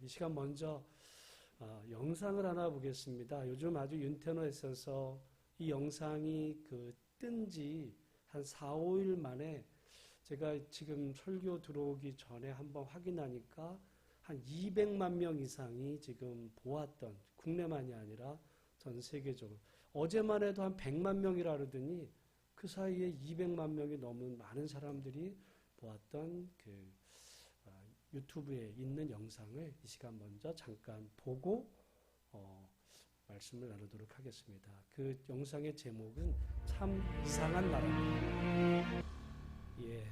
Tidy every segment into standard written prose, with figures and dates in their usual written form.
이 시간 먼저 영상을 하나 보겠습니다. 요즘 아주 인터넷에 있어서 이 영상이 뜬지 한 4, 5일 만에 제가 지금 설교 들어오기 전에 한번 확인하니까 한 200만 명 이상이 지금 보았던, 국내만이 아니라 전 세계적으로. 어제만 해도 한 100만 명이라 그러더니 그 사이에 200만 명이 넘은 많은 사람들이 보았던 유튜브에 있는 영상을 이 시간 먼저 잠깐 보고 말씀을 나누도록 하겠습니다. 그 영상의 제목은 참 이상한 나라입니다. 예,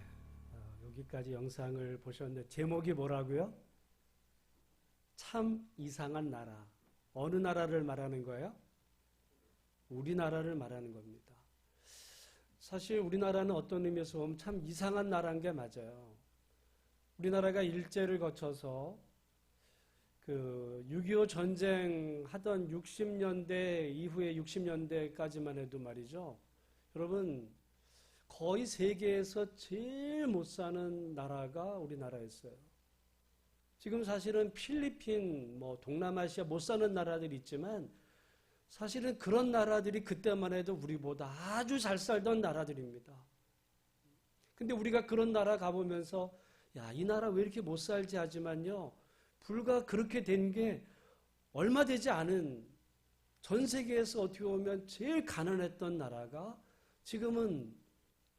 여기까지 영상을 보셨는데 제목이 뭐라고요? 참 이상한 나라. 어느 나라를 말하는 거예요? 우리나라를 말하는 겁니다. 사실 우리나라는 어떤 의미에서 보면 참 이상한 나라인 게 맞아요. 우리나라가 일제를 거쳐서 6.25 전쟁 하던 60년대 이후에 60년대까지만 해도 말이죠. 여러분, 거의 세계에서 제일 못 사는 나라가 우리나라였어요. 지금 사실은 필리핀, 동남아시아 못 사는 나라들이 있지만 사실은 그런 나라들이 그때만 해도 우리보다 아주 잘 살던 나라들입니다. 근데 우리가 그런 나라 가보면서 야, 이 나라 왜 이렇게 못 살지 하지만요. 불과 그렇게 된 게 얼마 되지 않은 전 세계에서 어떻게 보면 제일 가난했던 나라가 지금은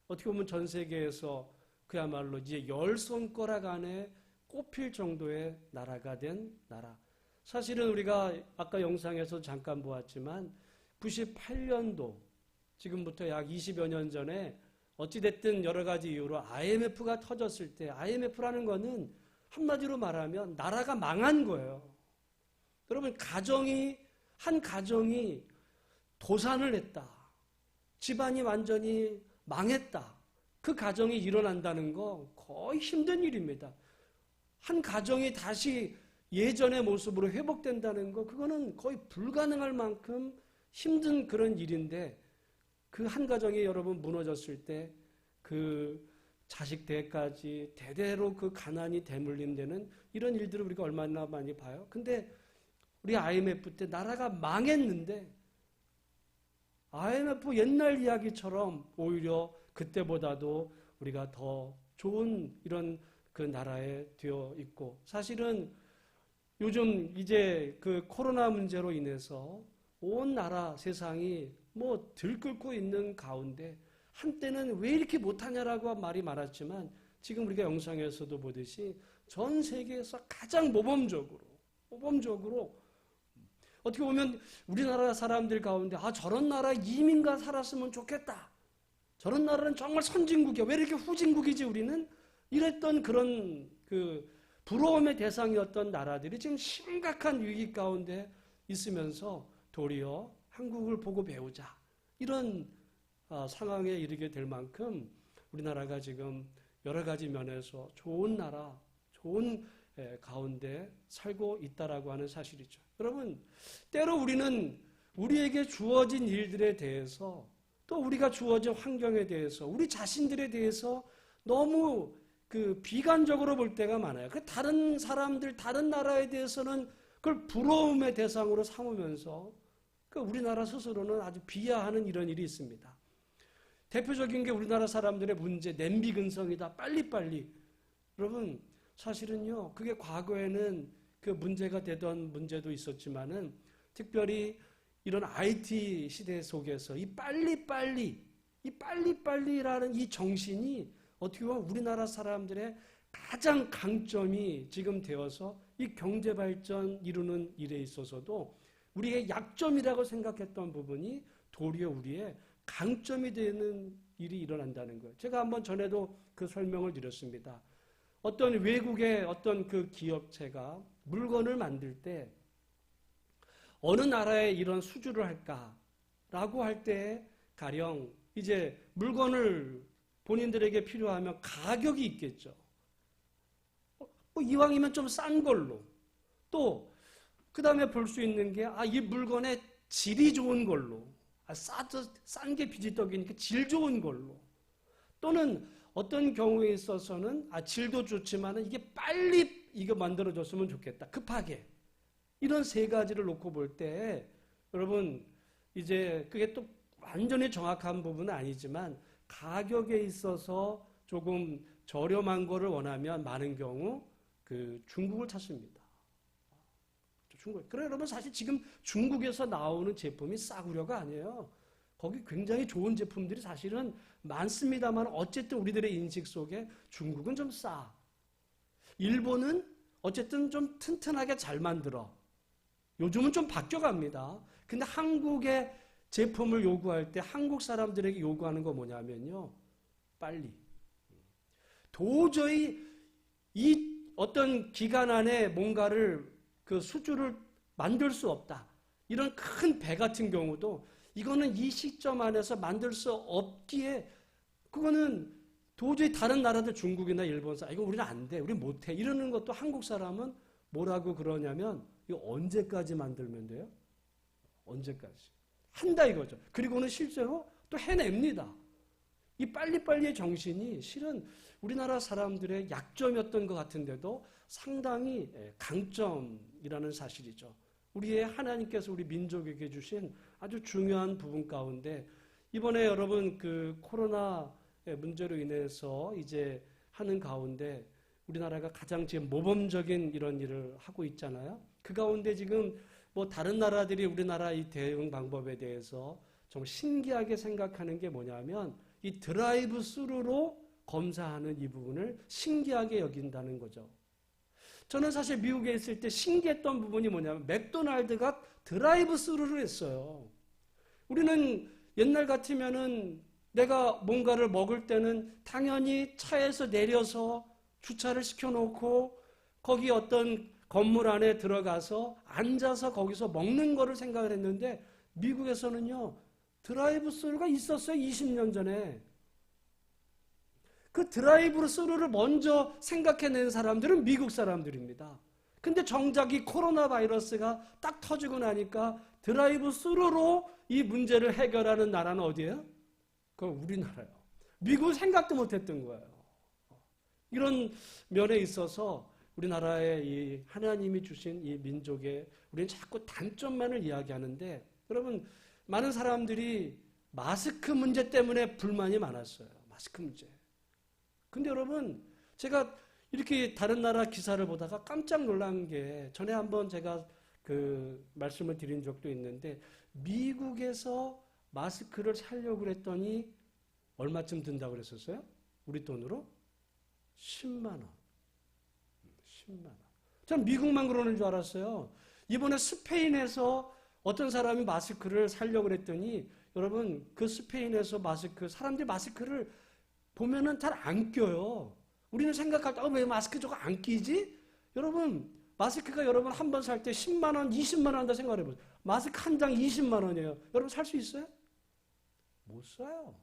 어떻게 보면 전 세계에서 그야말로 이제 10손가락 안에 꼽힐 정도의 나라가 된 나라. 사실은 우리가 아까 영상에서 잠깐 보았지만 98년도 지금부터 약 20여 년 전에 어찌됐든 여러 가지 이유로 IMF가 터졌을 때 IMF라는 거는 한마디로 말하면 나라가 망한 거예요. 여러분 한 가정이 도산을 했다. 집안이 완전히 망했다. 그 가정이 일어난다는 거 거의 힘든 일입니다. 한 가정이 다시 예전의 모습으로 회복된다는 거 그거는 거의 불가능할 만큼 힘든 그런 일인데 그 한 가정이 여러분 무너졌을 때 그 자식 대까지 대대로 그 가난이 대물림 되는 이런 일들을 우리가 얼마나 많이 봐요. 근데 우리 IMF 때 나라가 망했는데 IMF 옛날 이야기처럼 오히려 그때보다도 우리가 더 좋은 이런 그 나라에 되어 있고 사실은 요즘 이제 그 코로나 문제로 인해서 온 나라 세상이 들끓고 있는 가운데 한때는 왜 이렇게 못하냐라고 말이 많았지만 지금 우리가 영상에서도 보듯이 전 세계에서 가장 모범적으로 어떻게 보면 우리나라 사람들 가운데 저런 나라 이민가 살았으면 좋겠다. 저런 나라는 정말 선진국이야. 왜 이렇게 후진국이지 우리는? 이랬던 그런 부러움의 대상이었던 나라들이 지금 심각한 위기 가운데 있으면서 도리어 한국을 보고 배우자. 이런 상황에 이르게 될 만큼 우리나라가 지금 여러 가지 면에서 좋은 나라, 좋은 가운데 살고 있다라고 하는 사실이죠. 여러분, 때로 우리는 우리에게 주어진 일들에 대해서 또 우리가 주어진 환경에 대해서 우리 자신들에 대해서 너무 비관적으로 볼 때가 많아요. 다른 사람들, 다른 나라에 대해서는 그걸 부러움의 대상으로 삼으면서 우리나라 스스로는 아주 비하하는 이런 일이 있습니다. 대표적인 게 우리나라 사람들의 문제, 냄비 근성이다. 빨리빨리. 여러분, 사실은요, 그게 과거에는 그 문제가 되던 문제도 있었지만은 특별히 이런 IT 시대 속에서 이 빨리빨리라는 이 정신이 어떻게 보면 우리나라 사람들의 가장 강점이 지금 되어서 이 경제 발전 이루는 일에 있어서도 우리의 약점이라고 생각했던 부분이 도리어 우리의 강점이 되는 일이 일어난다는 거예요. 제가 한번 전에도 그 설명을 드렸습니다. 어떤 외국의 어떤 그 기업체가 물건을 만들 때 어느 나라에 이런 수주를 할까라고 할 때 가령 이제 물건을 본인들에게 필요하면 가격이 있겠죠. 이왕이면 좀 싼 걸로. 또 그 다음에 볼 수 있는 게 이 물건의 질이 좋은 걸로. 싼 게 비지떡이니까 질 좋은 걸로. 또는 어떤 경우에 있어서는 질도 좋지만 이게 빨리 이거 만들어졌으면 좋겠다. 급하게. 이런 세 가지를 놓고 볼 때 여러분 이제 그게 또 완전히 정확한 부분은 아니지만 가격에 있어서 조금 저렴한 거를 원하면 많은 경우 그 중국을 찾습니다. 중국. 그래 여러분 사실 지금 중국에서 나오는 제품이 싸구려가 아니에요. 거기 굉장히 좋은 제품들이 사실은 많습니다만 어쨌든 우리들의 인식 속에 중국은 좀 싸. 일본은 어쨌든 좀 튼튼하게 잘 만들어. 요즘은 좀 바뀌어갑니다. 근데 한국의 제품을 요구할 때 한국 사람들에게 요구하는 거 뭐냐면요. 빨리. 도저히 이 어떤 기간 안에 뭔가를 그 수주를 만들 수 없다. 이런 큰 배 같은 경우도 이거는 이 시점 안에서 만들 수 없기에 그거는 도저히 다른 나라들 중국이나 일본 사람 이거 우리는 안 돼. 우리 못 해. 이러는 것도 한국 사람은 뭐라고 그러냐면 이거 언제까지 만들면 돼요? 언제까지? 한다 이거죠. 그리고는 실제로 또 해냅니다. 이 빨리빨리의 정신이 실은 우리나라 사람들의 약점이었던 것 같은데도 상당히 강점이라는 사실이죠. 우리의 하나님께서 우리 민족에게 주신 아주 중요한 부분 가운데 이번에 여러분 그 코로나 문제로 인해서 이제 하는 가운데 우리나라가 가장 지금 모범적인 이런 일을 하고 있잖아요. 그 가운데 지금 뭐 다른 나라들이 우리나라 이 대응 방법에 대해서 좀 신기하게 생각하는 게 뭐냐면 이 드라이브 스루로 검사하는 이 부분을 신기하게 여긴다는 거죠. 저는 사실 미국에 있을 때 신기했던 부분이 뭐냐면 맥도날드가 드라이브 스루를 했어요. 우리는 옛날 같으면은 내가 뭔가를 먹을 때는 당연히 차에서 내려서 주차를 시켜놓고 거기 어떤 건물 안에 들어가서 앉아서 거기서 먹는 거를 생각을 했는데 미국에서는요. 드라이브 스루가 있었어요. 20년 전에. 그 드라이브 스루를 먼저 생각해낸 사람들은 미국 사람들입니다. 근데 정작 이 코로나 바이러스가 딱 터지고 나니까 드라이브 스루로 이 문제를 해결하는 나라는 어디예요? 그건 우리나라예요. 미국 생각도 못했던 거예요. 이런 면에 있어서 우리나라의 이 하나님이 주신 이 민족의 우리는 자꾸 단점만을 이야기하는데 여러분 많은 사람들이 마스크 문제 때문에 불만이 많았어요. 마스크 문제. 근데 여러분 제가 이렇게 다른 나라 기사를 보다가 깜짝 놀란 게 전에 한번 제가 그 말씀을 드린 적도 있는데 미국에서 마스크를 사려고 그랬더니 얼마쯤 든다고 그랬었어요? 우리 돈으로? 10만 원. 10만 원. 전 미국만 그러는 줄 알았어요. 이번에 스페인에서 어떤 사람이 마스크를 사려고 그랬더니 여러분 그 스페인에서 사람들이 마스크를 보면은 잘 안 껴요. 우리는 생각할 때 왜 마스크 저거 안 끼지? 여러분 마스크가 여러분 한 번 살 때 10만 원, 20만 원 한다 생각해 보세요. 마스크 한 장 20만 원이에요. 여러분 살 수 있어요? 못 사요.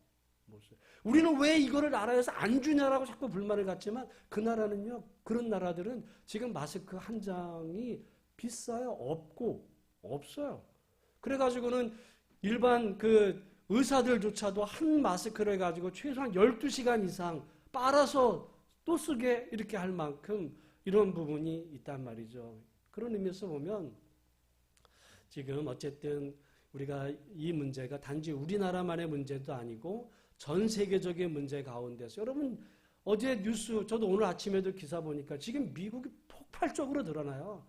못 사요. 우리는 왜 이거를 나라에서 안 주냐라고 자꾸 불만을 갖지만 그 나라는요. 그런 나라들은 지금 마스크 한 장이 비싸요. 없어요. 그래가지고는 일반 그 의사들조차도 한 마스크를 가지고 최소한 12시간 이상 빨아서 또 쓰게 이렇게 할 만큼 이런 부분이 있단 말이죠. 그런 의미에서 보면 지금 어쨌든 우리가 이 문제가 단지 우리나라만의 문제도 아니고 전 세계적인 문제 가운데서 여러분 어제 뉴스 저도 오늘 아침에도 기사 보니까 지금 미국이 폭발적으로 늘어나요.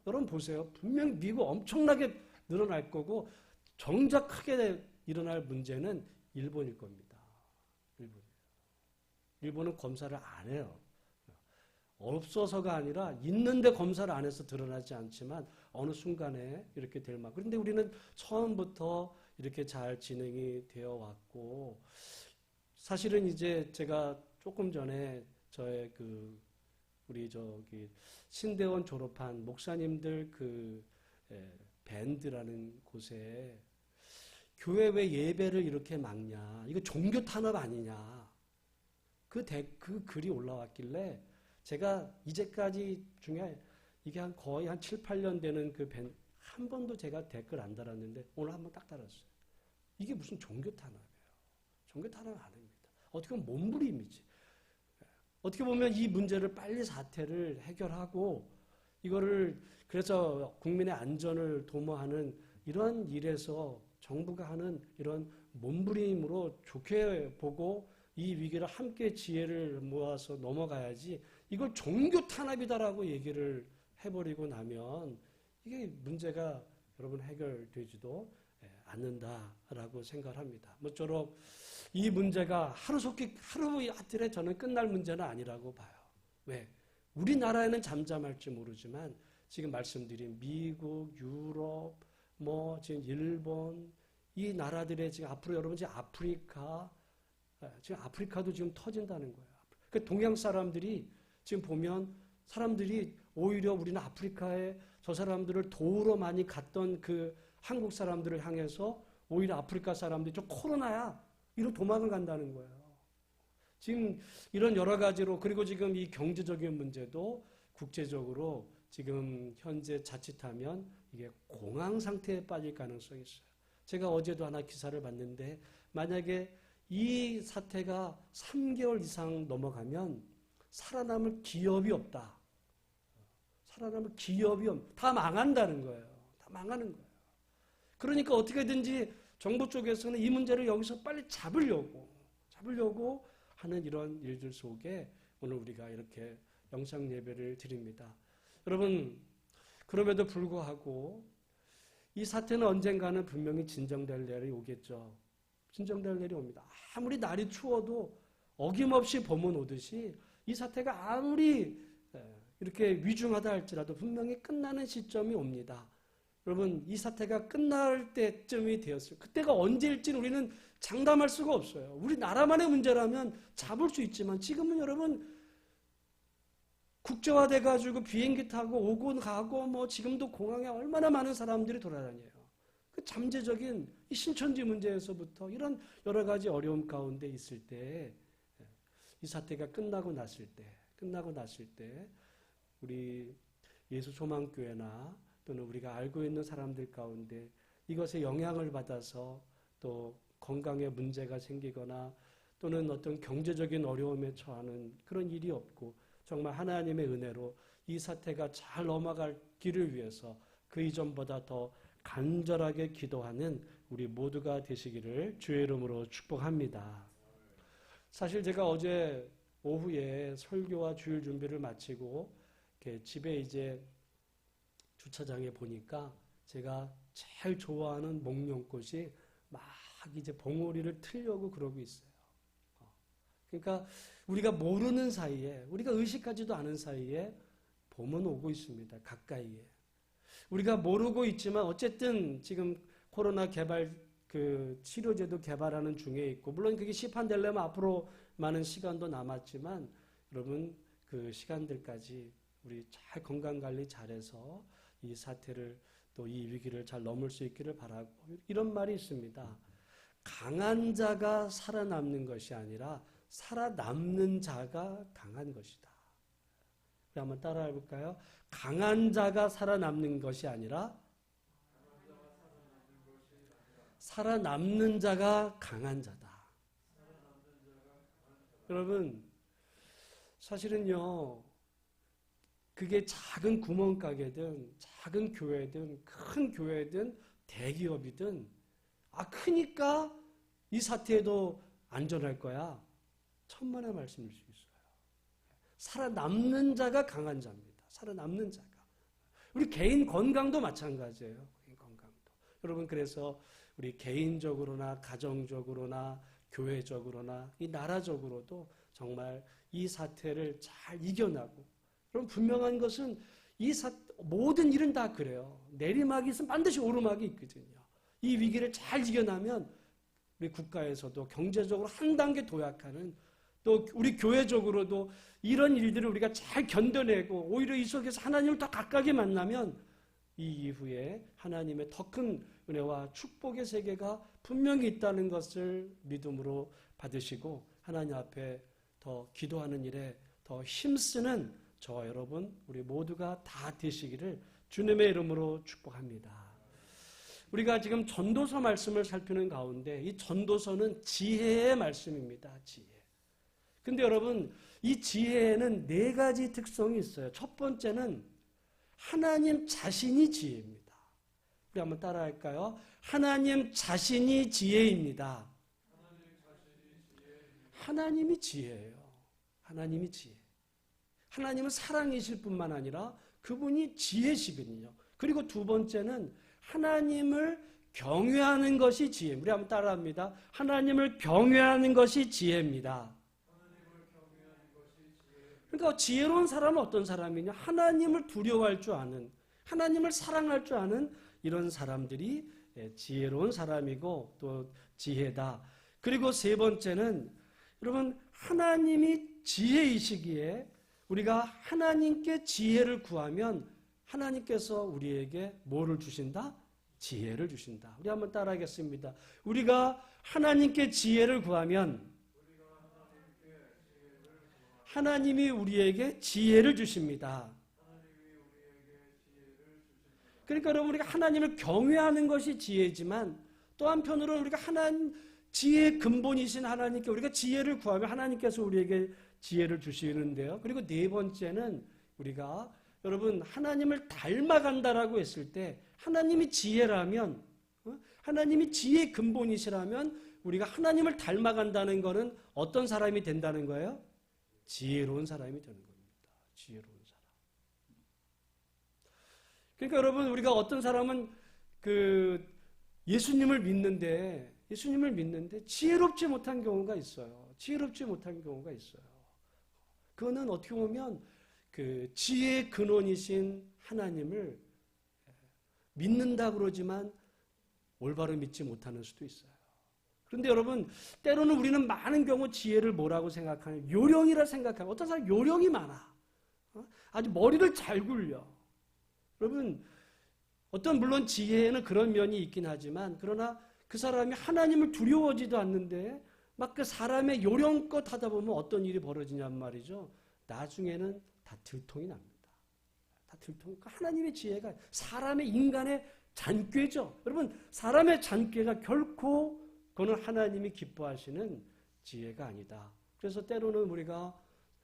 여러분 보세요. 분명히 미국 엄청나게 늘어날 거고 정작 크게 일어날 문제는 일본일 겁니다. 일본은 검사를 안 해요. 없어서가 아니라 있는데 검사를 안 해서 드러나지 않지만 어느 순간에 이렇게 될 만. 그런데 우리는 처음부터 이렇게 잘 진행이 되어 왔고 사실은 이제 제가 조금 전에 저의 우리 신대원 졸업한 목사님들 밴드라는 곳에 교회 왜 예배를 이렇게 막냐. 이거 종교 탄압 아니냐. 그 글이 올라왔길래 제가 이제까지 중에 이게 거의 한 7, 8년 되는 그 밴드 한 번도 제가 댓글 안 달았는데 오늘 한번 딱 달았어요. 이게 무슨 종교 탄압이에요. 종교 탄압 아닙니다. 어떻게 보면 몸부림이지. 어떻게 보면 이 문제를 빨리 사태를 해결하고 이거를 그래서 국민의 안전을 도모하는 이런 일에서 정부가 하는 이런 몸부림으로 좋게 보고 이 위기를 함께 지혜를 모아서 넘어가야지 이걸 종교 탄압이다라고 얘기를 해버리고 나면 이게 문제가 여러분 해결되지도 않는다라고 생각합니다. 모쪼록 이 문제가 하루 이틀에 저는 끝날 문제는 아니라고 봐요. 왜? 우리나라에는 잠잠할지 모르지만 지금 말씀드린 미국, 유럽, 지금 일본 이 나라들의 지금 앞으로 여러분 지금 아프리카도 지금 터진다는 거예요. 그 동양 사람들이 지금 보면 사람들이 오히려 우리는 아프리카에 저 사람들을 도우러 많이 갔던 그 한국 사람들을 향해서 오히려 아프리카 사람들이 저 코로나야 이로 도망을 간다는 거예요. 지금 이런 여러 가지로 그리고 지금 이 경제적인 문제도 국제적으로 지금 현재 자칫하면 이게 공황 상태에 빠질 가능성이 있어요. 제가 어제도 하나 기사를 봤는데 만약에 이 사태가 3개월 이상 넘어가면 살아남을 기업이 없다. 살아남을 기업이 다 망한다는 거예요. 다 망하는 거예요. 그러니까 어떻게든지 정부 쪽에서는 이 문제를 여기서 빨리 잡으려고 하는 이런 일들 속에 오늘 우리가 이렇게 영상 예배를 드립니다. 여러분, 그럼에도 불구하고 이 사태는 언젠가는 분명히 진정될 날이 오겠죠. 진정될 날이 옵니다. 아무리 날이 추워도 어김없이 봄은 오듯이 이 사태가 아무리 이렇게 위중하다 할지라도 분명히 끝나는 시점이 옵니다. 여러분, 이 사태가 끝날 때쯤이 되었어요. 그때가 언제일지는 우리는 장담할 수가 없어요. 우리나라만의 문제라면 잡을 수 있지만 지금은 여러분 국제화돼가지고 비행기 타고 오고 가고 지금도 공항에 얼마나 많은 사람들이 돌아다녀요. 그 잠재적인 이 신천지 문제에서부터 이런 여러 가지 어려움 가운데 있을 때 이 사태가 끝나고 났을 때 우리 예수소망교회나 또는 우리가 알고 있는 사람들 가운데 이것에 영향을 받아서 또 건강에 문제가 생기거나 또는 어떤 경제적인 어려움에 처하는 그런 일이 없고 정말 하나님의 은혜로 이 사태가 잘 넘어가기를 위해서 그 이전보다 더 간절하게 기도하는 우리 모두가 되시기를 주의 이름으로 축복합니다. 사실 제가 어제 오후에 설교와 주일 준비를 마치고 이렇게 집에 이제 주차장에 보니까 제가 제일 좋아하는 목련꽃이 막 이제 봉오리를 틀려고 그러고 있어요. 그러니까 우리가 모르는 사이에, 우리가 의식하지도 않은 사이에 봄은 오고 있습니다. 가까이에. 우리가 모르고 있지만 어쨌든 지금 코로나 개발 치료제도 개발하는 중에 있고 물론 그게 시판되려면 앞으로 많은 시간도 남았지만 여러분 그 시간들까지 우리 잘 건강관리 잘해서 이 사태를 또 이 위기를 잘 넘을 수 있기를 바라고 이런 말이 있습니다. 강한 자가 살아남는 것이 아니라 살아남는 자가 강한 것이다. 한번 따라 해볼까요? 강한 자가 살아남는 것이 아니라 살아남는 자가 강한 자다. 여러분, 사실은요, 그게 작은 구멍가게든, 작은 교회든, 큰 교회든, 대기업이든, 크니까 이 사태에도 안전할 거야. 천만의 말씀일 수 있어요. 살아남는 자가 강한 자입니다. 살아남는 자가. 우리 개인 건강도 마찬가지예요. 개인 건강도. 여러분, 그래서 우리 개인적으로나 가정적으로나 교회적으로나 이 나라적으로도 정말 이 사태를 잘 이겨나고 그럼 분명한 것은 모든 일은 다 그래요. 내리막이 있으면 반드시 오르막이 있거든요. 이 위기를 잘 이겨나면 우리 국가에서도 경제적으로 한 단계 도약하는 또 우리 교회적으로도 이런 일들을 우리가 잘 견뎌내고 오히려 이 속에서 하나님을 더 가깝게 만나면 이 이후에 하나님의 더 큰 은혜와 축복의 세계가 분명히 있다는 것을 믿음으로 받으시고 하나님 앞에 더 기도하는 일에 더 힘쓰는 저와 여러분 우리 모두가 다 되시기를 주님의 이름으로 축복합니다. 우리가 지금 전도서 말씀을 살피는 가운데 이 전도서는 지혜의 말씀입니다. 지혜. 근데 여러분 이 지혜에는 네 가지 특성이 있어요. 첫 번째는 하나님 자신이 지혜입니다. 우리 한번 따라할까요? 하나님 자신이 지혜입니다. 하나님이 지혜예요. 하나님이 지혜. 하나님은 사랑이실 뿐만 아니라 그분이 지혜시거든요. 그리고 두 번째는 하나님을 경외하는 것이 지혜입니다. 우리 한번 따라합니다. 하나님을 경외하는 것이 지혜입니다. 그러니까 지혜로운 사람은 어떤 사람이냐? 하나님을 두려워할 줄 아는, 하나님을 사랑할 줄 아는 이런 사람들이 지혜로운 사람이고 또 지혜다. 그리고 세 번째는 여러분 하나님이 지혜이시기에 우리가 하나님께 지혜를 구하면 하나님께서 우리에게 뭐를 주신다? 지혜를 주신다. 우리 한번 따라하겠습니다. 우리가 하나님께 지혜를 구하면 하나님이 우리에게 지혜를 주십니다. 그러니까 여러분 우리가 하나님을 경외하는 것이 지혜지만 또 한편으로는 우리가 지혜의 근본이신 하나님께 우리가 지혜를 구하면 하나님께서 우리에게 지혜를 주시는데요. 그리고 네 번째는 우리가 여러분 하나님을 닮아간다라고 했을 때 하나님이 지혜라면 하나님이 지혜의 근본이시라면 우리가 하나님을 닮아간다는 것은 어떤 사람이 된다는 거예요? 지혜로운 사람이 되는 겁니다. 지혜로운 사람. 그러니까 여러분 우리가 어떤 사람은 예수님을 믿는데 지혜롭지 못한 경우가 있어요. 지혜롭지 못한 경우가 있어요. 그거는 어떻게 보면 그 지혜의 근원이신 하나님을 믿는다 그러지만 올바로 믿지 못하는 수도 있어요. 그런데 여러분 때로는 우리는 많은 경우 지혜를 뭐라고 생각하냐? 요령이라 생각하고 어떤 사람은 요령이 많아. 아주 머리를 잘 굴려. 여러분 물론 지혜에는 그런 면이 있긴 하지만 그러나 그 사람이 하나님을 두려워하지도 않는데 막 그 사람의 요령껏 하다 보면 어떤 일이 벌어지냔 말이죠. 나중에는 다 들통이 납니다. 다 들통. 하나님의 지혜가 사람의 인간의 잔꾀죠. 여러분 사람의 잔꾀가 결코 그거는 하나님이 기뻐하시는 지혜가 아니다. 그래서 때로는 우리가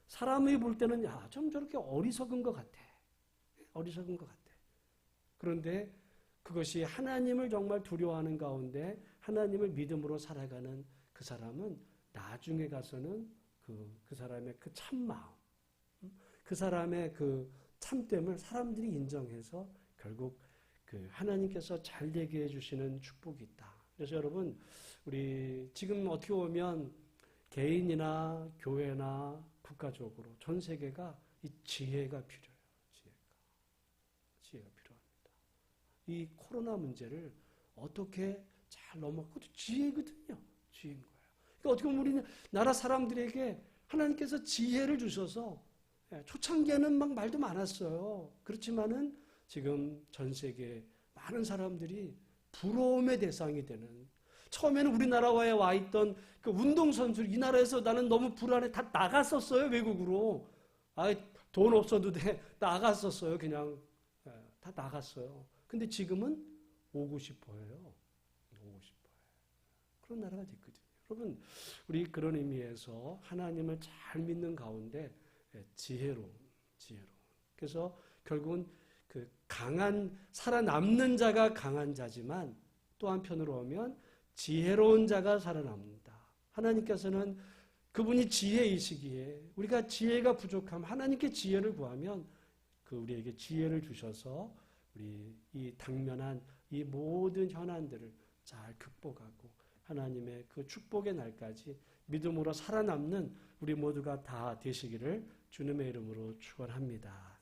사람이 볼 때는 좀 저렇게 어리석은 것 같아. 어리석은 것 같아. 그런데 그것이 하나님을 정말 두려워하는 가운데 하나님을 믿음으로 살아가는 그 사람은 나중에 가서는 그 사람의 그 참마음, 그 사람의 그 참됨을 사람들이 인정해서 결국 그 하나님께서 잘 되게 해주시는 축복이 있다. 그래서 여러분 우리 지금 어떻게 보면 개인이나 교회나 국가적으로 전 세계가 이 지혜가 필요해요. 지혜가 필요합니다. 이 코로나 문제를 어떻게 잘 그것도 지혜거든요. 지혜인 거예요. 그러니까 어떻게 보면 우리 나라 사람들에게 하나님께서 지혜를 주셔서 초창기에는 막 말도 많았어요. 그렇지만은 지금 전 세계 많은 사람들이 부러움의 대상이 되는 처음에는 우리나라에 와 있던 그 운동선수들 이 나라에서 나는 너무 불안해 다 나갔었어요. 외국으로. 돈 없어도 돼. 나갔었어요. 그냥 다 나갔어요. 근데 지금은 오고 싶어요. 오고 싶어요. 그런 나라가 됐거든요. 여러분 우리 그런 의미에서 하나님을 잘 믿는 가운데 지혜로운. 그래서 결국은 그 살아남는 자가 강한 자지만 또 한편으로 보면 지혜로운 자가 살아남는다. 하나님께서는 그분이 지혜이시기에 우리가 지혜가 부족하면 하나님께 지혜를 구하면 우리에게 지혜를 주셔서 우리 이 당면한 이 모든 현안들을 잘 극복하고 하나님의 그 축복의 날까지 믿음으로 살아남는 우리 모두가 다 되시기를 주님의 이름으로 축원합니다.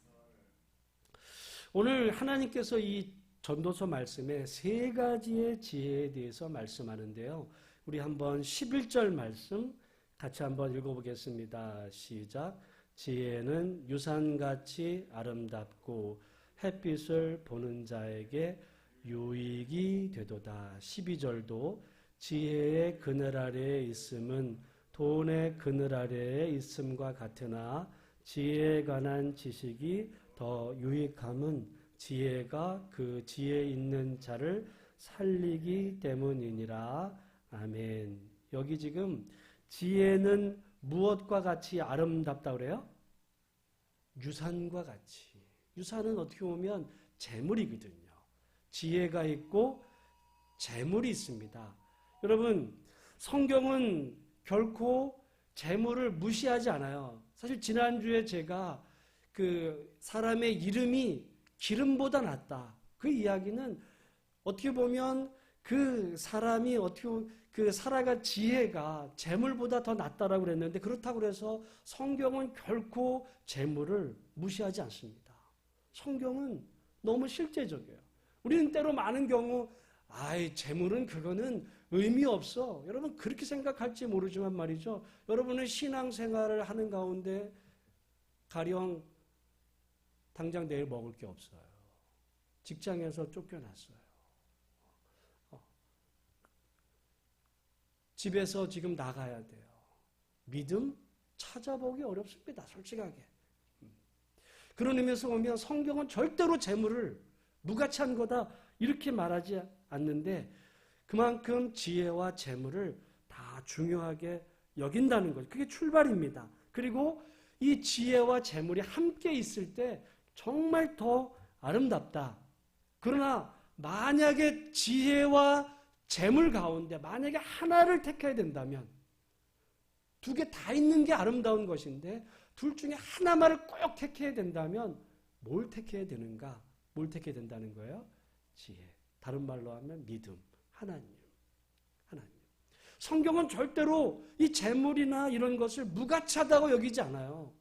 오늘 하나님께서 이 전도서 말씀에 세 가지의 지혜에 대해서 말씀하는데요. 우리 한번 11절 말씀 같이 한번 읽어보겠습니다. 시작. 지혜는 유산같이 아름답고 햇빛을 보는 자에게 유익이 되도다. 12절도 지혜의 그늘 아래에 있음은 돈의 그늘 아래에 있음과 같으나 지혜에 관한 지식이 더 유익함은 지혜가 그 지혜 있는 자를 살리기 때문이니라. 아멘. 여기 지금 지혜는 무엇과 같이 아름답다 그래요? 유산과 같이. 유산은 어떻게 보면 재물이거든요. 지혜가 있고 재물이 있습니다. 여러분, 성경은 결코 재물을 무시하지 않아요. 사실 지난주에 제가 그 사람의 이름이 기름보다 낫다. 그 이야기는 어떻게 보면 그 사람이 어떻게 그 살아갈 지혜가 재물보다 더 낫다라고 그랬는데, 그렇다고 해서 성경은 결코 재물을 무시하지 않습니다. 성경은 너무 실제적이에요. 우리는 때로 많은 경우 재물은 그거는 의미 없어. 여러분 그렇게 생각할지 모르지만 말이죠. 여러분은 신앙생활을 하는 가운데 가령 당장 내일 먹을 게 없어요. 직장에서 쫓겨났어요. 집에서 지금 나가야 돼요. 믿음 찾아보기 어렵습니다. 솔직하게. 그런 의미에서 보면 성경은 절대로 재물을 무가치한 거다 이렇게 말하지 않는데, 그만큼 지혜와 재물을 다 중요하게 여긴다는 거죠. 그게 출발입니다. 그리고 이 지혜와 재물이 함께 있을 때 정말 더 아름답다. 그러나 만약에 지혜와 재물 가운데 만약에 하나를 택해야 된다면, 두 개 다 있는 게 아름다운 것인데 둘 중에 하나만을 꼭 택해야 된다면 뭘 택해야 되는가? 뭘 택해야 된다는 거예요? 지혜. 다른 말로 하면 믿음. 하나님. 성경은 절대로 이 재물이나 이런 것을 무가치하다고 여기지 않아요.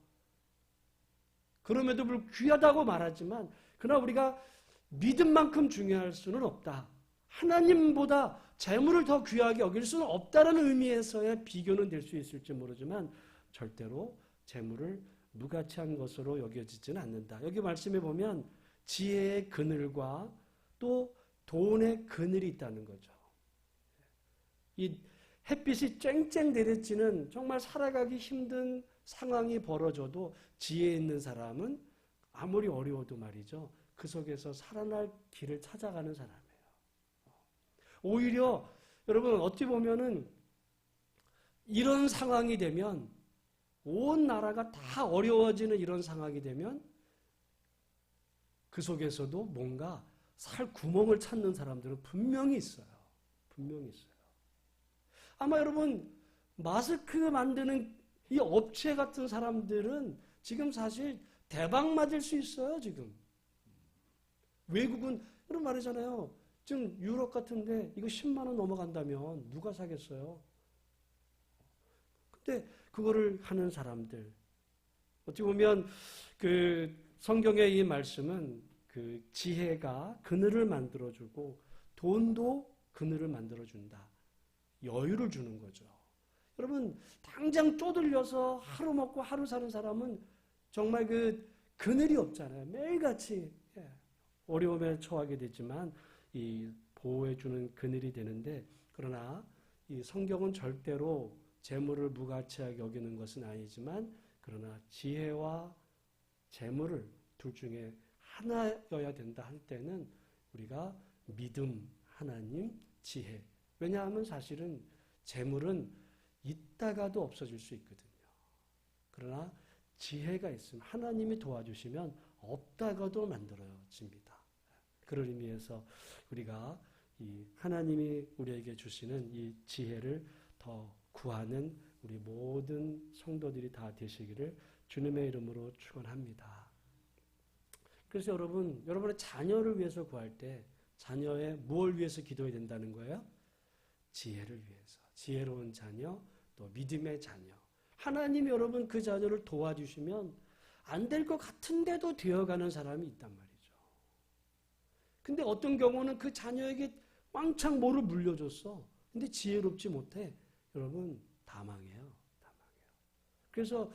그럼에도 불구하고 귀하다고 말하지만, 그러나 우리가 믿음만큼 중요할 수는 없다. 하나님보다 재물을 더 귀하게 여길 수는 없다는 의미에서의 비교는 될 수 있을지 모르지만 절대로 재물을 무가치한 것으로 여겨지지는 않는다. 여기 말씀해 보면 지혜의 그늘과 또 돈의 그늘이 있다는 거죠. 이 햇빛이 쨍쨍 내리쬐는 정말 살아가기 힘든 상황이 벌어져도 지혜 있는 사람은 아무리 어려워도 말이죠, 그 속에서 살아날 길을 찾아가는 사람이에요. 오히려 여러분 어찌 보면은 이런 상황이 되면, 온 나라가 다 어려워지는 이런 상황이 되면 그 속에서도 뭔가 살 구멍을 찾는 사람들은 분명히 있어요. 분명히 있어요. 아마 여러분 마스크 만드는 이 업체 같은 사람들은 지금 사실 대박 맞을 수 있어요. 지금 외국은 그런 말이잖아요. 지금 유럽 같은데 이거 10만 원 넘어간다면 누가 사겠어요? 근데 그거를 하는 사람들, 어찌 보면 그 성경의 이 말씀은 그 지혜가 그늘을 만들어주고 돈도 그늘을 만들어준다. 여유를 주는 거죠. 여러분 당장 쪼들려서 하루 먹고 하루 사는 사람은 정말 그 그늘이 없잖아요. 매일같이 어려움에 처하게 되지만 이 보호해주는 그늘이 되는데, 그러나 이 성경은 절대로 재물을 무가치하게 여기는 것은 아니지만, 그러나 지혜와 재물을 둘 중에 하나여야 된다 할 때는 우리가 믿음, 하나님, 지혜. 왜냐하면 사실은 재물은 있다가도 없어질 수 있거든요. 그러나 지혜가 있으면, 하나님이 도와주시면 없다가도 만들어집니다. 그런 의미에서 우리가 이 하나님이 우리에게 주시는 이 지혜를 더 구하는 우리 모든 성도들이 다 되시기를 주님의 이름으로 축원합니다. 그래서 여러분의 자녀를 위해서 구할 때 자녀의 무엇을 위해서 기도해야 된다는 거예요? 지혜를 위해서. 지혜로운 자녀, 또 믿음의 자녀. 하나님이 여러분 그 자녀를 도와주시면 안 될 것 같은데도 되어가는 사람이 있단 말이죠. 근데 어떤 경우는 그 자녀에게 왕창 뭐를 물려줬어. 근데 지혜롭지 못해. 여러분 다 망해요. 다 망해요. 그래서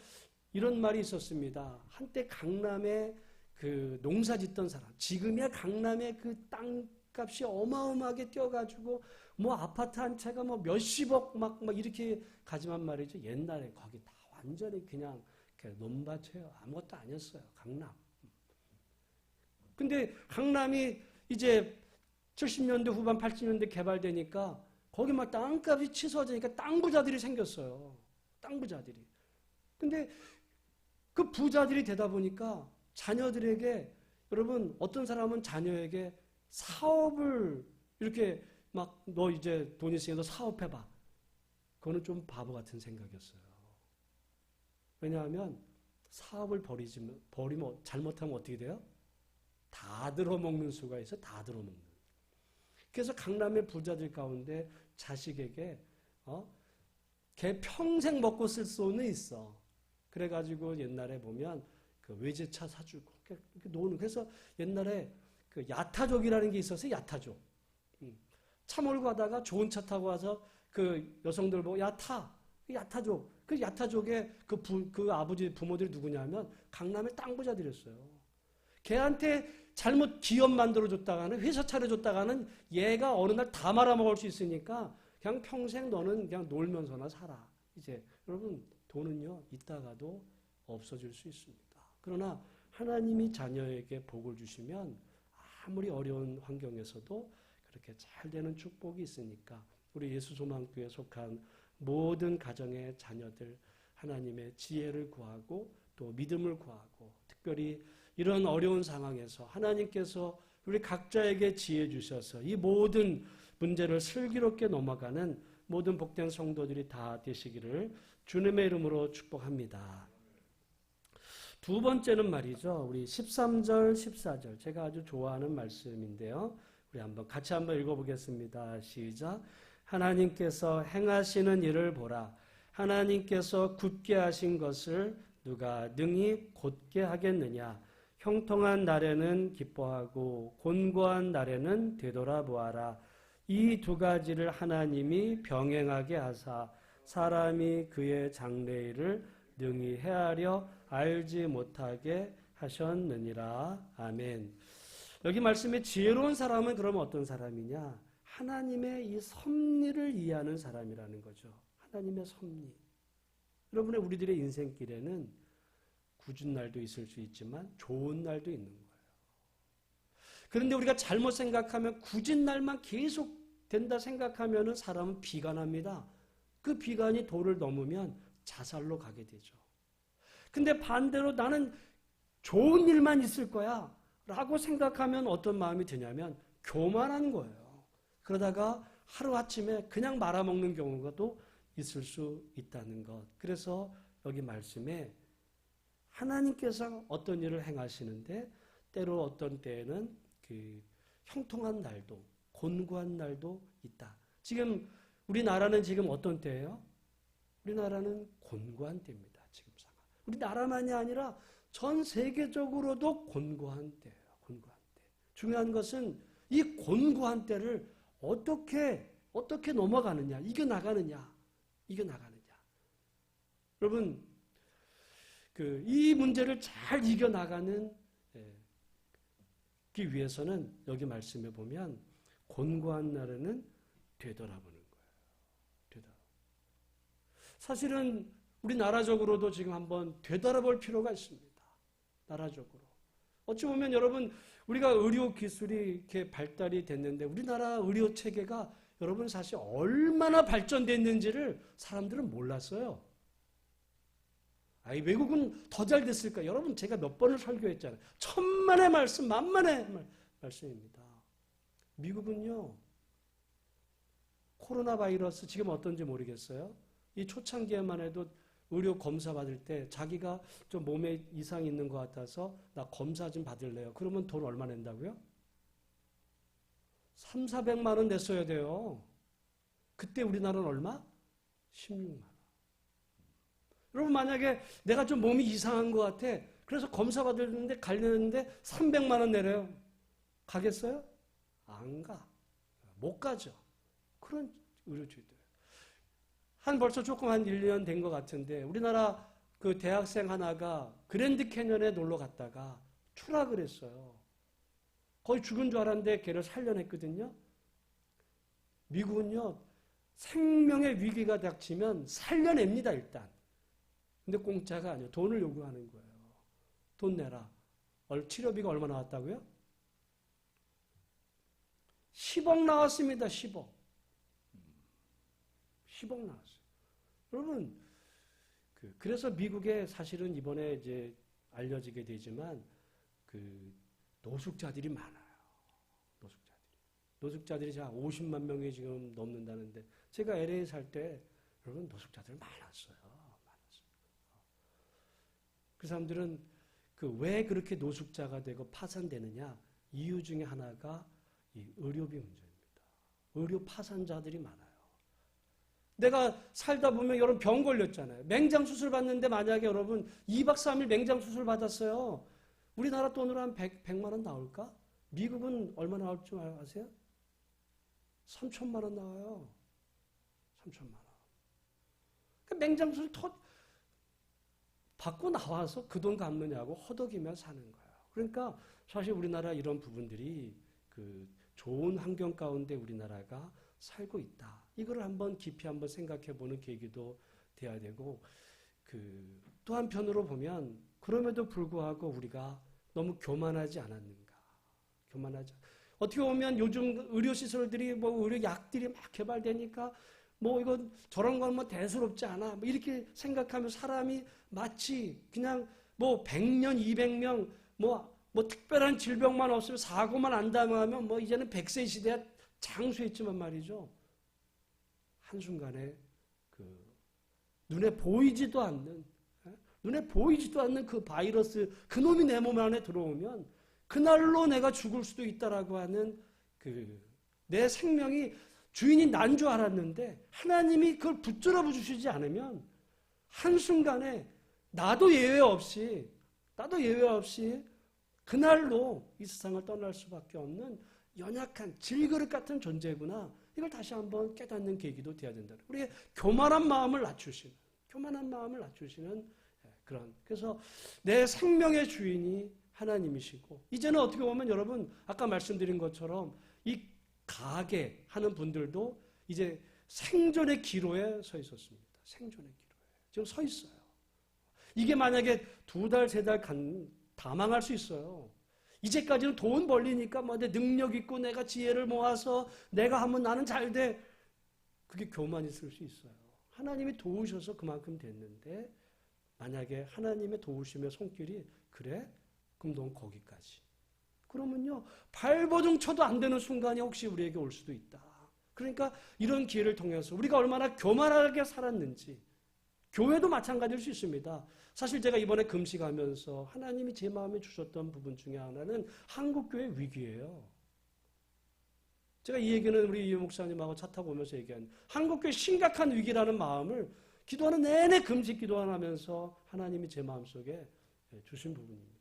이런 말이 있었습니다. 한때 강남에 그 농사 짓던 사람, 지금이야 강남에 그 땅값이 어마어마하게 뛰어가지고 뭐 아파트 한 채가 뭐 몇십억 막 이렇게 가지만 말이죠. 옛날에 거기 다 완전히 그냥 논밭이에요. 아무것도 아니었어요. 강남. 근데 강남이 이제 70년대 후반 80년대 개발되니까 거기 막 땅값이 치솟으니까 땅 부자들이 생겼어요. 땅 부자들이. 근데 그 부자들이 되다 보니까 자녀들에게, 여러분, 어떤 사람은 자녀에게 사업을 이렇게 막, 너 이제 돈 있으니까 너 사업해봐. 그거는 좀 바보 같은 생각이었어요. 왜냐하면 사업을 버리면 잘못하면 어떻게 돼요? 다 들어먹는 수가 있어. 다 들어먹는. 그래서 강남의 부자들 가운데 자식에게 걔 평생 먹고 쓸 수는 있어. 그래가지고 옛날에 보면 그 외제차 사주고 이렇게 노는. 그래서 옛날에 그 야타족이라는 게 있었어요. 야타족. 차 몰고 가다가 좋은 차 타고 와서 그 여성들 보고 야타족. 그 야타족의 그 아버지 부모들이 누구냐면 강남의 땅 부자들이었어요. 걔한테 잘못 기업 만들어줬다가는, 회사 차려줬다가는 얘가 어느 날 다 말아먹을 수 있으니까 그냥 평생 너는 그냥 놀면서나 살아. 이제 여러분, 돈은요 있다가도 없어질 수 있습니다. 그러나 하나님이 자녀에게 복을 주시면 아무리 어려운 환경에서도 그렇게 잘 되는 축복이 있으니까 우리 예수소망교회에 속한 모든 가정의 자녀들, 하나님의 지혜를 구하고 또 믿음을 구하고, 특별히 이런 어려운 상황에서 하나님께서 우리 각자에게 지혜 주셔서 이 모든 문제를 슬기롭게 넘어가는 모든 복된 성도들이 다 되시기를 주님의 이름으로 축복합니다. 두 번째는 말이죠. 우리 13절, 14절. 제가 아주 좋아하는 말씀인데요. 우리 같이 한번 읽어보겠습니다. 시작. 하나님께서 행하시는 일을 보라. 하나님께서 굳게 하신 것을 누가 능히 곧게 하겠느냐. 형통한 날에는 기뻐하고 곤고한 날에는 되돌아보아라. 이 두 가지를 하나님이 병행하게 하사 사람이 그의 장래일을 능히 헤아려 알지 못하게 하셨느니라. 아멘. 여기 말씀에 지혜로운 사람은 그러면 어떤 사람이냐? 하나님의 이 섭리를 이해하는 사람이라는 거죠. 하나님의 섭리. 여러분의 우리들의 인생길에는 굳은 날도 있을 수 있지만 좋은 날도 있는 거예요. 그런데 우리가 잘못 생각하면 굳은 날만 계속 된다 생각하면 사람은 비관합니다. 그 비관이 도를 넘으면 자살로 가게 되죠. 근데 반대로 나는 좋은 일만 있을 거야 라고 생각하면 어떤 마음이 드냐면 교만한 거예요. 그러다가 하루아침에 그냥 말아먹는 경우가 또 있을 수 있다는 것. 그래서 여기 말씀에 하나님께서 어떤 일을 행하시는데 때로 어떤 때에는 그 형통한 날도 곤고한 날도 있다. 지금 우리나라는 지금 어떤 때예요? 우리나라는 곤고한 때입니다. 지금 상황. 우리나라만이 아니라 전 세계적으로도 곤고한 때예요. 곤고한 때. 중요한 것은 이 곤고한 때를 어떻게 넘어가느냐, 이겨나가느냐. 여러분, 이 문제를 잘 이겨나가는 기 위해서는 여기 말씀해 보면 곤고한 날에는 되돌아보는 거예요. 사실은 우리 나라적으로도 지금 한번 되돌아볼 필요가 있습니다. 나라적으로. 어찌 보면 여러분, 우리가 의료 기술이 이렇게 발달이 됐는데 우리나라 의료 체계가 여러분 사실 얼마나 발전됐는지를 사람들은 몰랐어요. 외국은 더 잘 됐을까? 여러분, 제가 몇 번을 설교했잖아요. 천만의 말씀, 만만의 말씀입니다. 미국은요, 코로나 바이러스 지금 어떤지 모르겠어요. 이 초창기에만 해도 의료 검사 받을 때 자기가 좀 몸에 이상이 있는 것 같아서 나 검사 좀 받을래요. 그러면 돈 얼마 낸다고요? 300~400만 원 냈어야 돼요. 그때 우리나라는 얼마? 16만 원. 여러분, 만약에 내가 좀 몸이 이상한 것 같아. 그래서 검사 받으려는데 가려는데 300만 원 내래요. 가겠어요? 안 가. 못 가죠. 그런 의료주의들. 벌써 조금 한 1년 된 것 같은데 우리나라 그 대학생 하나가 그랜드 캐년에 놀러 갔다가 추락을 했어요. 거의 죽은 줄 알았는데 걔를 살려냈거든요. 미국은요, 생명의 위기가 닥치면 살려냅니다, 일단. 근데 공짜가 아니에요. 돈을 요구하는 거예요. 돈 내라. 치료비가 얼마 나왔다고요? 10억 나왔습니다. 10억 나왔어요. 여러분, 그래서 미국에 사실은 이번에 이제 알려지게 되지만 노숙자들이 많아요. 노숙자들이 자 50만 명이 지금 넘는다는데 제가 LA 살 때 여러분 노숙자들 많았어요. 그 사람들은 왜 그렇게 노숙자가 되고 파산되느냐? 이유 중에 하나가 이 의료비 문제입니다. 의료 파산자들이 많아요. 내가 살다 보면 여러분 병 걸렸잖아요. 맹장 수술 받는데 만약에 여러분 2박 3일 맹장 수술 받았어요. 우리나라 돈으로 한 100만 원 나올까? 미국은 얼마 나올 줄 아세요? 3천만 원 나와요. 3천만 원. 그 맹장 수술 받고 나와서 그 돈 갚느냐고 허덕이며 사는 거예요. 그러니까 사실 우리나라 이런 부분들이 좋은 환경 가운데 우리나라가 살고 있다. 이걸 한번 깊이 한번 생각해 보는 계기도 돼야 되고, 또 한편으로 보면 그럼에도 불구하고 우리가 너무 교만하지 않았는가? 어떻게 보면 요즘 의료 시설들이 의료 약들이 막 개발되니까 이건 저런 건 대수롭지 않아. 이렇게 생각하면 사람이 마치 그냥 100년, 200명 특별한 질병만 없으면 사고만 안 당하면 이제는 100세 시대에 장수했지만 말이죠. 한순간에 눈에 보이지도 않는 그 바이러스, 그놈이 내 몸 안에 들어오면 그날로 내가 죽을 수도 있다라고 하는 내 생명이 주인이 난 줄 알았는데 하나님이 그걸 붙들어 주시지 않으면 한순간에 나도 예외 없이 그날로 이 세상을 떠날 수밖에 없는 연약한 질그릇 같은 존재구나. 이걸 다시 한번 깨닫는 계기도 돼야 된다. 우리의 교만한 마음을 낮추시는 그런. 그래서 내 생명의 주인이 하나님이시고, 이제는 어떻게 보면 여러분 아까 말씀드린 것처럼 이 가게 하는 분들도 이제 생존의 기로에 서 있었습니다. 생존의 기로에 지금 서 있어요. 이게 만약에 2달, 3달 다 망할 수 있어요. 이제까지는 돈 벌리니까 내 능력 있고 내가 지혜를 모아서 내가 하면 나는 잘 돼. 그게 교만 있을 수 있어요. 하나님이 도우셔서 그만큼 됐는데 만약에 하나님의 도우심의 손길이 그래? 그럼 넌 거기까지. 그러면요. 발버둥 쳐도 안 되는 순간이 혹시 우리에게 올 수도 있다. 그러니까 이런 기회를 통해서 우리가 얼마나 교만하게 살았는지, 교회도 마찬가지일 수 있습니다. 사실 제가 이번에 금식하면서 하나님이 제 마음에 주셨던 부분 중에 하나는 한국교회 위기예요. 제가 이 얘기는 우리 이해 목사님하고 차 타고 오면서 얘기한 한국교회 심각한 위기라는 마음을 기도하는 내내 금식 기도하면서 하나님이 제 마음속에 주신 부분입니다.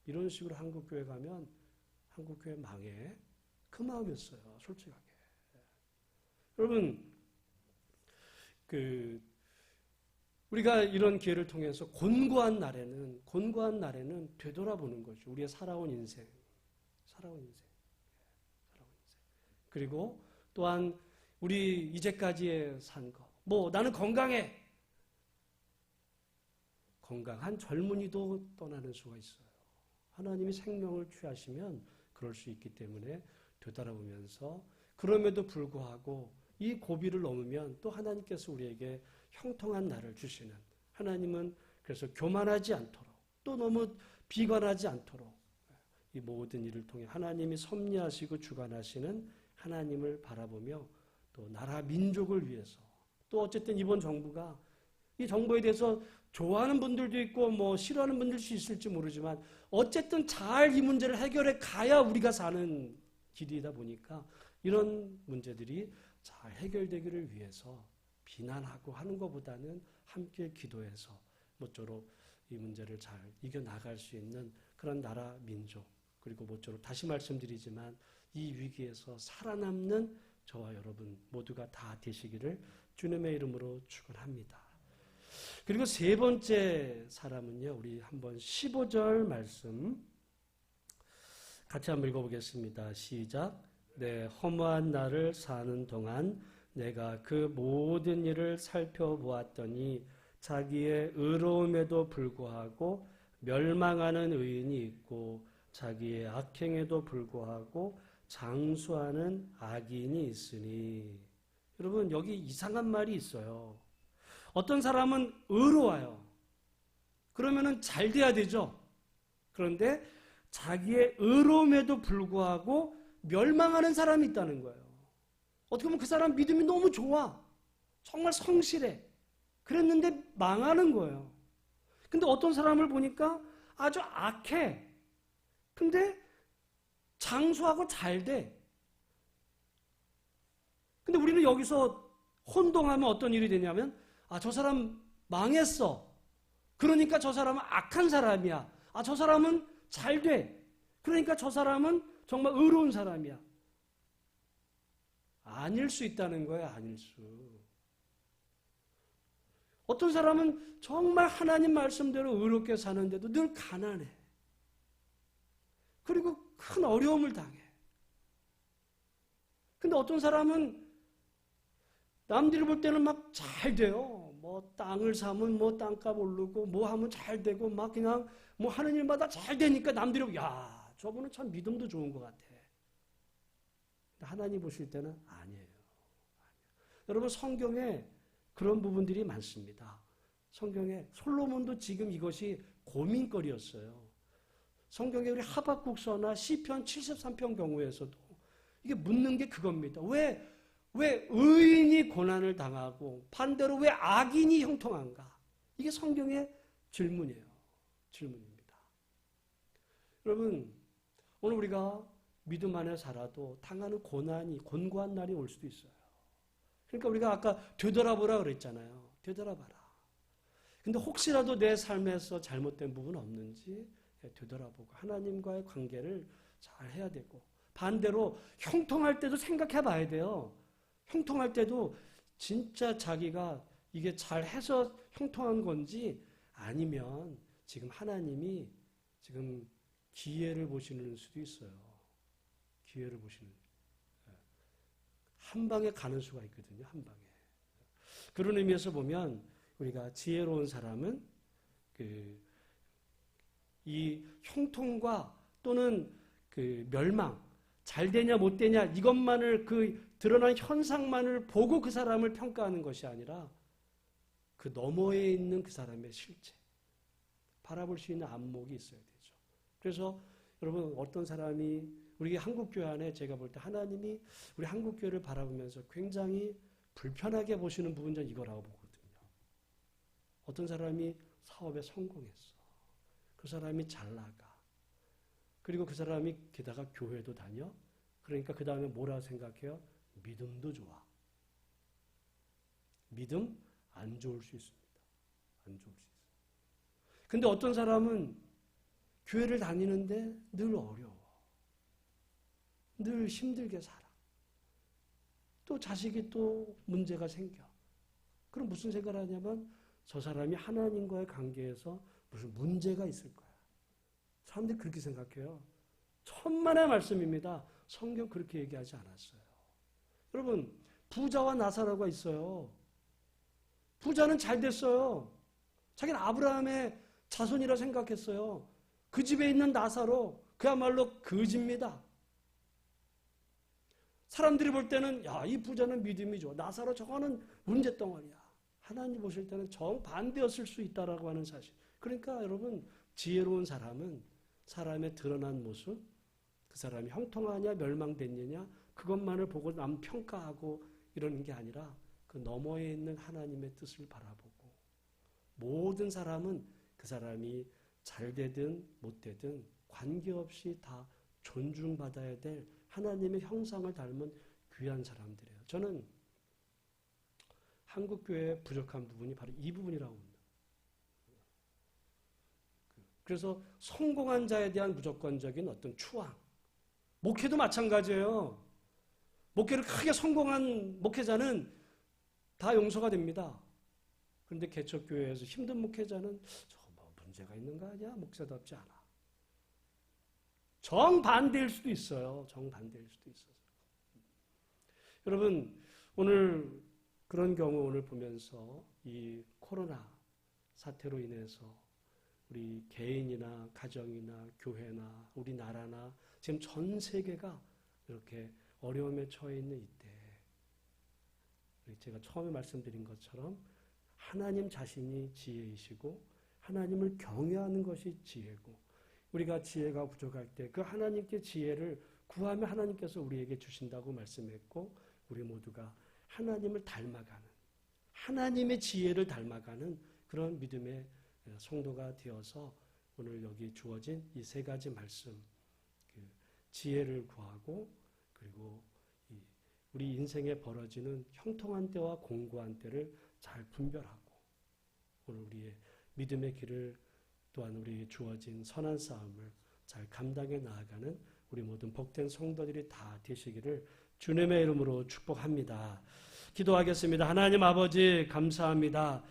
이런 식으로 한국교회 가면 한국교회 망해. 그 마음이었어요. 솔직하게. 여러분 우리가 이런 기회를 통해서 곤고한 날에는 되돌아보는 거죠. 우리의 살아온 인생. 그리고 또한 우리 이제까지의 산 거. 나는 건강해. 건강한 젊은이도 떠나는 수가 있어요. 하나님이 생명을 취하시면 그럴 수 있기 때문에 되돌아보면서, 그럼에도 불구하고 이 고비를 넘으면 또 하나님께서 우리에게 형통한 날을 주시는, 하나님은 그래서 교만하지 않도록 또 너무 비관하지 않도록 이 모든 일을 통해 하나님이 섭리하시고 주관하시는 하나님을 바라보며 또 나라 민족을 위해서, 또 어쨌든 이번 정부가 이 정부에 대해서 좋아하는 분들도 있고 싫어하는 분들도 있을지 모르지만 어쨌든 잘 이 문제를 해결해 가야 우리가 사는 길이다 보니까 이런 문제들이 잘 해결되기를 위해서 비난하고 하는 것보다는 함께 기도해서 모쪼록 이 문제를 잘 이겨나갈 수 있는 그런 나라 민족, 그리고 모쪼록 다시 말씀드리지만 이 위기에서 살아남는 저와 여러분 모두가 다 되시기를 주님의 이름으로 축원합니다. 그리고 세 번째 사람은요, 우리 한번 15절 말씀 같이 한번 읽어보겠습니다. 시작. 내 허무한 날을 사는 동안 내가 그 모든 일을 살펴보았더니 자기의 의로움에도 불구하고 멸망하는 의인이 있고 자기의 악행에도 불구하고 장수하는 악인이 있으니. 여러분 여기 이상한 말이 있어요. 어떤 사람은 의로워요. 그러면은 잘 돼야 되죠. 그런데 자기의 의로움에도 불구하고 멸망하는 사람이 있다는 거예요. 어떻게 보면 그 사람 믿음이 너무 좋아. 정말 성실해. 그랬는데 망하는 거예요. 근데 어떤 사람을 보니까 아주 악해. 근데 장수하고 잘 돼. 근데 우리는 여기서 혼동하면 어떤 일이 되냐면, 저 사람 망했어. 그러니까 저 사람은 악한 사람이야. 저 사람은 잘 돼. 그러니까 저 사람은 정말 의로운 사람이야. 아닐 수 있다는 거야, 아닐 수. 어떤 사람은 정말 하나님 말씀대로 의롭게 사는데도 늘 가난해. 그리고 큰 어려움을 당해. 근데 어떤 사람은 남들이 볼 때는 막 잘 돼요. 뭐 땅을 사면 뭐 땅값 오르고 뭐 하면 잘 되고 막 그냥 뭐 하는 일마다 잘 되니까 남들이 야, 저분은 참 믿음도 좋은 것 같아. 하나님 보실 때는 아니에요. 여러분 성경에 그런 부분들이 많습니다. 성경에 솔로몬도 지금 이것이 고민거리였어요. 성경에 우리 하박국서나 시편 73편 경우에서도 이게 묻는 게 그겁니다. 왜 의인이 고난을 당하고 반대로 왜 악인이 형통한가? 이게 성경의 질문이에요. 질문입니다. 여러분 오늘 우리가 믿음 안에 살아도 당하는 곤고한 날이 올 수도 있어요. 그러니까 우리가 아까 되돌아보라 그랬잖아요. 되돌아봐라. 근데 혹시라도 내 삶에서 잘못된 부분 없는지 되돌아보고 하나님과의 관계를 잘 해야 되고 반대로 형통할 때도 생각해 봐야 돼요. 형통할 때도 진짜 자기가 이게 잘해서 형통한 건지 아니면 지금 하나님이 지금 기회를 보시는 수도 있어요. 기회를 보시는. 한 방에 가는 수가 있거든요. 한 방에. 그런 의미에서 보면 우리가 지혜로운 사람은 이 형통과 또는 멸망, 잘 되냐 못 되냐 이것만을 드러난 현상만을 보고 그 사람을 평가하는 것이 아니라 그 너머에 있는 그 사람의 실체, 바라볼 수 있는 안목이 있어야 되죠. 그래서 여러분 어떤 사람이 우리 한국교회 안에 제가 볼 때 하나님이 우리 한국교회를 바라보면서 굉장히 불편하게 보시는 부분은 전 이거라고 보거든요. 어떤 사람이 사업에 성공했어. 그 사람이 잘 나가. 그리고 그 사람이 게다가 교회도 다녀. 그러니까 그 다음에 뭐라 생각해요? 믿음도 좋아. 믿음 안 좋을 수 있습니다. 안 좋을 수 있어요. 근데 어떤 사람은 교회를 다니는데 늘 어려워. 늘 힘들게 살아. 또 자식이 또 문제가 생겨. 그럼 무슨 생각을 하냐면 저 사람이 하나님과의 관계에서 무슨 문제가 있을 거야. 사람들이 그렇게 생각해요. 천만의 말씀입니다. 성경 그렇게 얘기하지 않았어요. 여러분 부자와 나사로가 있어요. 부자는 잘 됐어요. 자기는 아브라함의 자손이라 생각했어요. 그 집에 있는 나사로 그야말로 거지입니다. 사람들이 볼 때는 이 부자는 믿음이 좋아. 나사로 저거는 문제덩어리야. 하나님 보실 때는 정반대였을 수 있다라고 하는 사실. 그러니까 여러분 지혜로운 사람은 사람의 드러난 모습, 그 사람이 형통하냐 멸망됐느냐 그것만을 보고 남 평가하고 이러는 게 아니라 그 너머에 있는 하나님의 뜻을 바라보고 모든 사람은 그 사람이 잘 되든 못 되든 관계없이 다 존중받아야 될 하나님의 형상을 닮은 귀한 사람들이에요. 저는 한국교회의 부족한 부분이 바로 이 부분이라고 봅니다. 그래서 성공한 자에 대한 무조건적인 어떤 추앙. 목회도 마찬가지예요. 목회를 크게 성공한 목회자는 다 용서가 됩니다. 그런데 개척교회에서 힘든 목회자는 뭐 문제가 있는 거 아니야? 목사답지 않아. 정반대일 수도 있어요. 정반대일 수도 있어요. 여러분 오늘 그런 경우 오늘 보면서 이 코로나 사태로 인해서 우리 개인이나 가정이나 교회나 우리나라나 지금 전 세계가 이렇게 어려움에 처해 있는 이때 제가 처음에 말씀드린 것처럼 하나님 자신이 지혜이시고 하나님을 경외하는 것이 지혜고 우리가 지혜가 부족할 때 그 하나님께 지혜를 구하면 하나님께서 우리에게 주신다고 말씀했고 우리 모두가 하나님을 닮아가는 하나님의 지혜를 닮아가는 그런 믿음의 성도가 되어서 오늘 여기 주어진 이 세 가지 말씀 지혜를 구하고 그리고 우리 인생에 벌어지는 형통한 때와 공고한 때를 잘 분별하고 오늘 우리의 믿음의 길을 또한 우리에게 주어진 선한 싸움을 잘 감당해 나아가는 우리 모든 복된 성도들이 다 되시기를 주님의 이름으로 축복합니다. 기도하겠습니다. 하나님 아버지 감사합니다.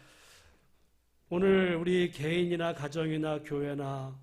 오늘 우리 개인이나 가정이나 교회나